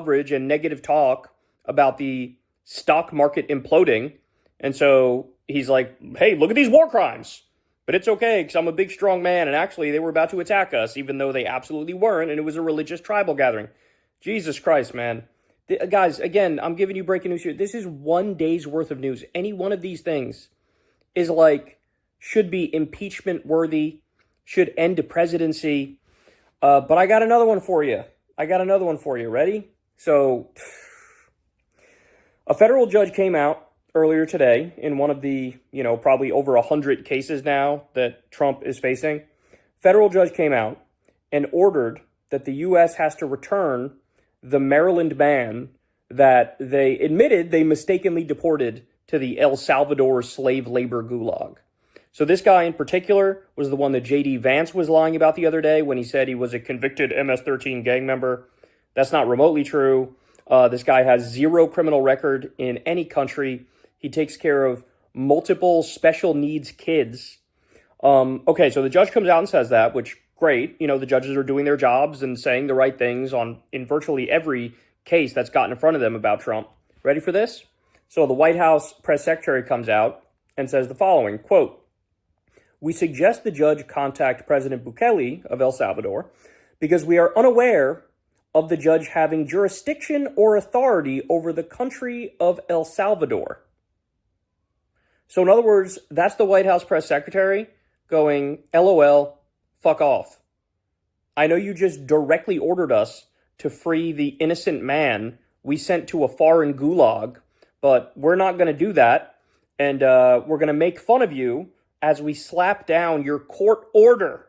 coverage and negative talk about the stock market imploding. And so he's like, hey, look at these war crimes. But it's okay because I'm a big, strong man. And actually, they were about to attack us, even though they absolutely weren't. And it was a religious tribal gathering. Jesus Christ, man. Guys, again, I'm giving you breaking news here. This is one day's worth of news. Any one of these things is should be impeachment worthy, should end a presidency. But I got another one for you. Ready? So, a federal judge came out earlier today in one of the, probably over 100 cases now that Trump is facing. Federal judge came out and ordered that the U.S. has to return the Maryland man that they admitted they mistakenly deported to the El Salvador slave labor gulag. So this guy in particular was the one that J.D. Vance was lying about the other day when he said he was a convicted MS-13 gang member. That's not remotely true. This guy has zero criminal record in any country. He takes care of multiple special needs kids. Okay, so the judge comes out and says that, which, great. The judges are doing their jobs and saying the right things in virtually every case that's gotten in front of them about Trump. Ready for this? So the White House press secretary comes out and says the following, quote, "We suggest the judge contact President Bukele of El Salvador because we are unaware of the judge having jurisdiction or authority over the country of El Salvador." So in other words, that's the White House press secretary going, LOL, fuck off. I know you just directly ordered us to free the innocent man we sent to a foreign gulag, but we're not going to do that. And we're going to make fun of you as we slap down your court order.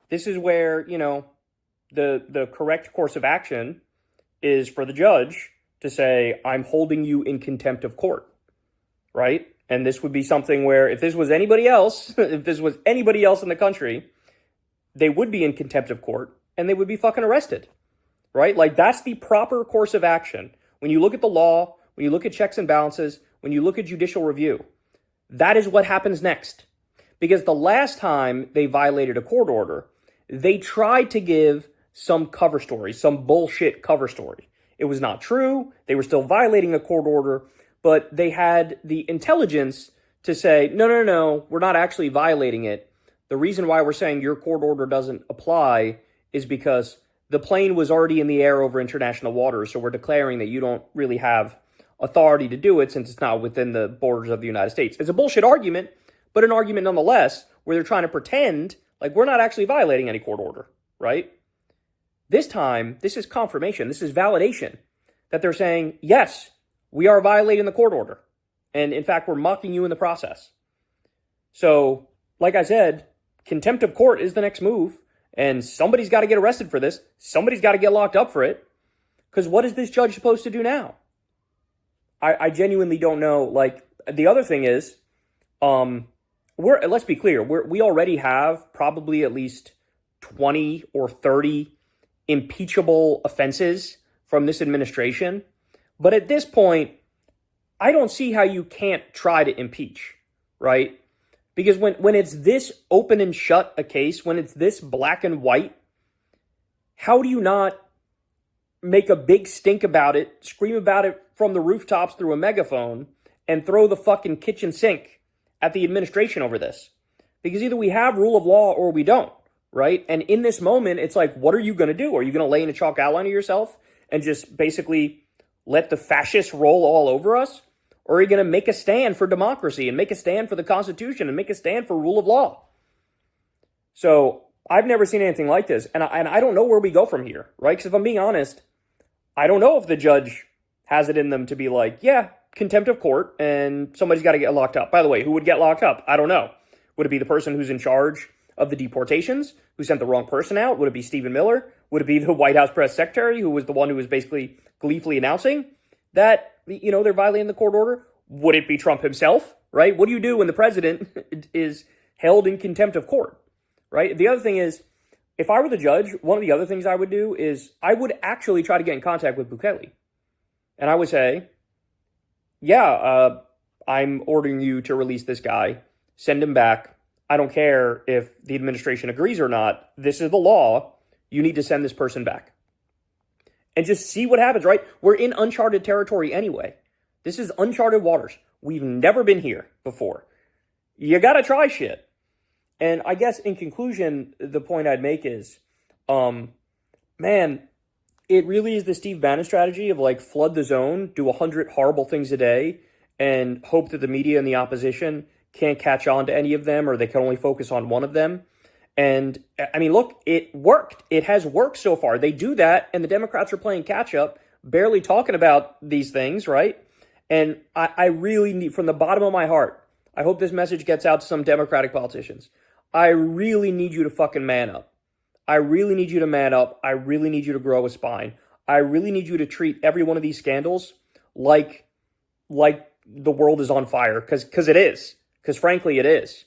This is where, the correct course of action is for the judge to say, I'm holding you in contempt of court, right? And this would be something where if this was anybody else, in the country, they would be in contempt of court and they would be fucking arrested, right? That's the proper course of action. When you look at the law, when you look at checks and balances, when you look at judicial review, that is what happens next. Because the last time they violated a court order, they tried to give some cover story, some bullshit cover story. It was not true. They were still violating a court order, but they had the intelligence to say, no, we're not actually violating it. The reason why we're saying your court order doesn't apply is because the plane was already in the air over international waters, so we're declaring that you don't really have authority to do it since it's not within the borders of the United States. It's a bullshit argument, but an argument nonetheless, where they're trying to pretend like we're not actually violating any court order, right? This time, this is confirmation, this is validation that they're saying, yes, we are violating the court order. And in fact, we're mocking you in the process. So, like I said, contempt of court is the next move. And somebody's got to get arrested for this. Somebody's got to get locked up for it. Because what is this judge supposed to do now? I genuinely don't know. The other thing is, let's be clear, we already have probably at least 20 or 30 impeachable offenses from this administration. But at this point, I don't see how you can't try to impeach, right? Because when it's this open and shut a case, when it's this black and white, how do you not make a big stink about it, scream about it from the rooftops through a megaphone, and throw the fucking kitchen sink at the administration over this? Because either we have rule of law or we don't, right? And in this moment, it's like, what are you going to do? Are you going to lay in a chalk outline of yourself and just basically let the fascists roll all over us? Or are you going to make a stand for democracy and make a stand for the Constitution and make a stand for rule of law? So I've never seen anything like this. And I don't know where we go from here, right? Because if I'm being honest, I don't know if the judge has it in them to be like, yeah, contempt of court and somebody's got to get locked up. By the way, who would get locked up? I don't know. Would it be the person who's in charge of the deportations, who sent the wrong person out? Would it be Stephen Miller? Would it be the White House press secretary, who was the one who was basically gleefully announcing that, they're violating the court order? Would it be Trump himself, right? What do you do when the president is held in contempt of court, right? The other thing is, if I were the judge, one of the other things I would do is I would actually try to get in contact with Bukele. And I would say, yeah, I'm ordering you to release this guy. Send him back. I don't care if the administration agrees or not. This is the law. you need to send this person back. And just see what happens, right? We're in uncharted territory anyway. This is uncharted waters. We've never been here before. You got to try shit. And I guess in conclusion, the point I'd make is, man, it really is the Steve Bannon strategy of like flood the zone, do 100 horrible things a day, and hope that the media and the opposition can't catch on to any of them, or they can only focus on one of them. And I mean, look, it worked. It has worked so far. They do that, and the Democrats are playing catch up, barely talking about these things, right? And I really need, from the bottom of my heart, I hope this message gets out to some Democratic politicians. I really need you to fucking man up. I really need you to man up. I really need you to grow a spine. I really need you to treat every one of these scandals like the world is on fire, because it is. Because frankly, it is.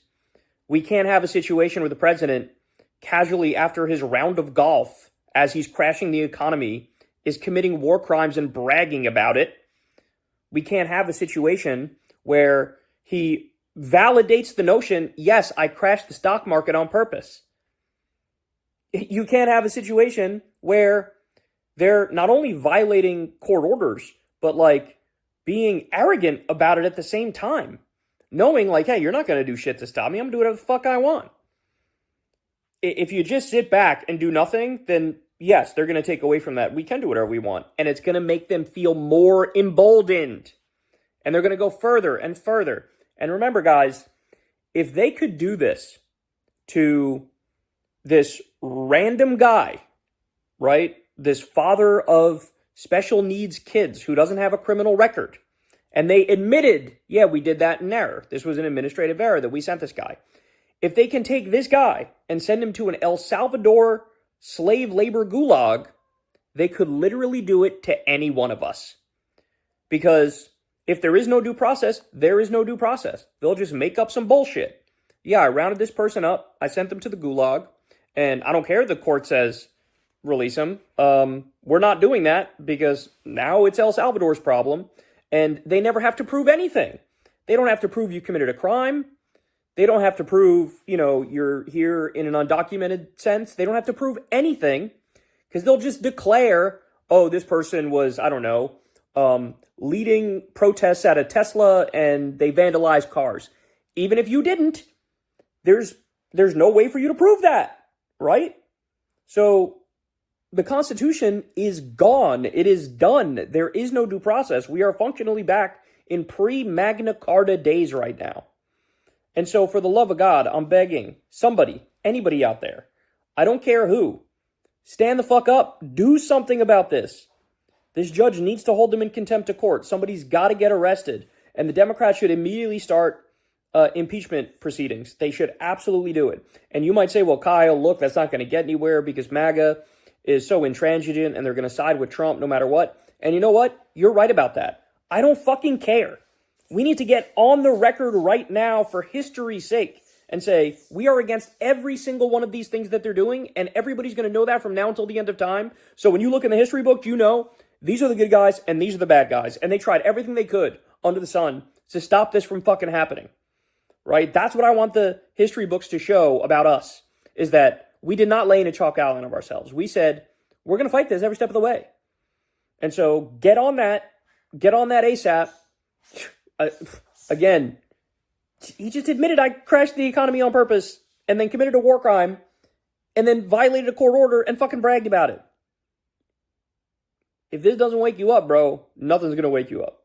We can't have a situation where the president, casually after his round of golf, as he's crashing the economy, is committing war crimes and bragging about it. We can't have a situation where he validates the notion, yes, I crashed the stock market on purpose. You can't have a situation where they're not only violating court orders, but like being arrogant about it at the same time. Knowing like, hey, you're not going to do shit to stop me. I'm going to do whatever the fuck I want. If you just sit back and do nothing, then yes, they're going to take away from that. We can do whatever we want. And it's going to make them feel more emboldened. And they're going to go further and further. And remember, guys, if they could do this to this random guy, right? This father of special needs kids who doesn't have a criminal record. And they admitted, yeah, we did that in error. This was an administrative error that we sent this guy. If they can take this guy and send him to an El Salvador slave labor gulag, they could literally do it to any one of us. Because if there is no due process, there is no due process. They'll just make up some bullshit. Yeah, I rounded this person up. I sent them to the gulag. And I don't care if the court says, release him. We're not doing that because now it's El Salvador's problem. And they never have to prove anything. They don't have to prove you committed a crime. They don't have to prove, you're here in an undocumented sense. They don't have to prove anything because they'll just declare, oh, this person was, I don't know, leading protests at a Tesla and they vandalized cars. Even if you didn't, there's no way for you to prove that, right? So the Constitution is gone. It is done. There is no due process. We are functionally back in pre-Magna Carta days right now. And so for the love of God, I'm begging somebody, anybody out there, I don't care who, stand the fuck up. Do something about this. This judge needs to hold them in contempt of court. Somebody's got to get arrested. And the Democrats should immediately start impeachment proceedings. They should absolutely do it. And you might say, well, Kyle, look, that's not going to get anywhere because MAGA is so intransigent and they're going to side with Trump no matter what. And you know what? You're right about that. I don't fucking care. We need to get on the record right now for history's sake and say, we are against every single one of these things that they're doing, and everybody's going to know that from now until the end of time. So when you look in the history book, you know, these are the good guys and these are the bad guys. And they tried everything they could under the sun to stop this from fucking happening. Right? That's what I want the history books to show about us, is that we did not lay in a chalk outline of ourselves. We said, we're going to fight this every step of the way. And so get on that ASAP. Again, he just admitted I crashed the economy on purpose and then committed a war crime and then violated a court order and fucking bragged about it. If this doesn't wake you up, bro, nothing's going to wake you up.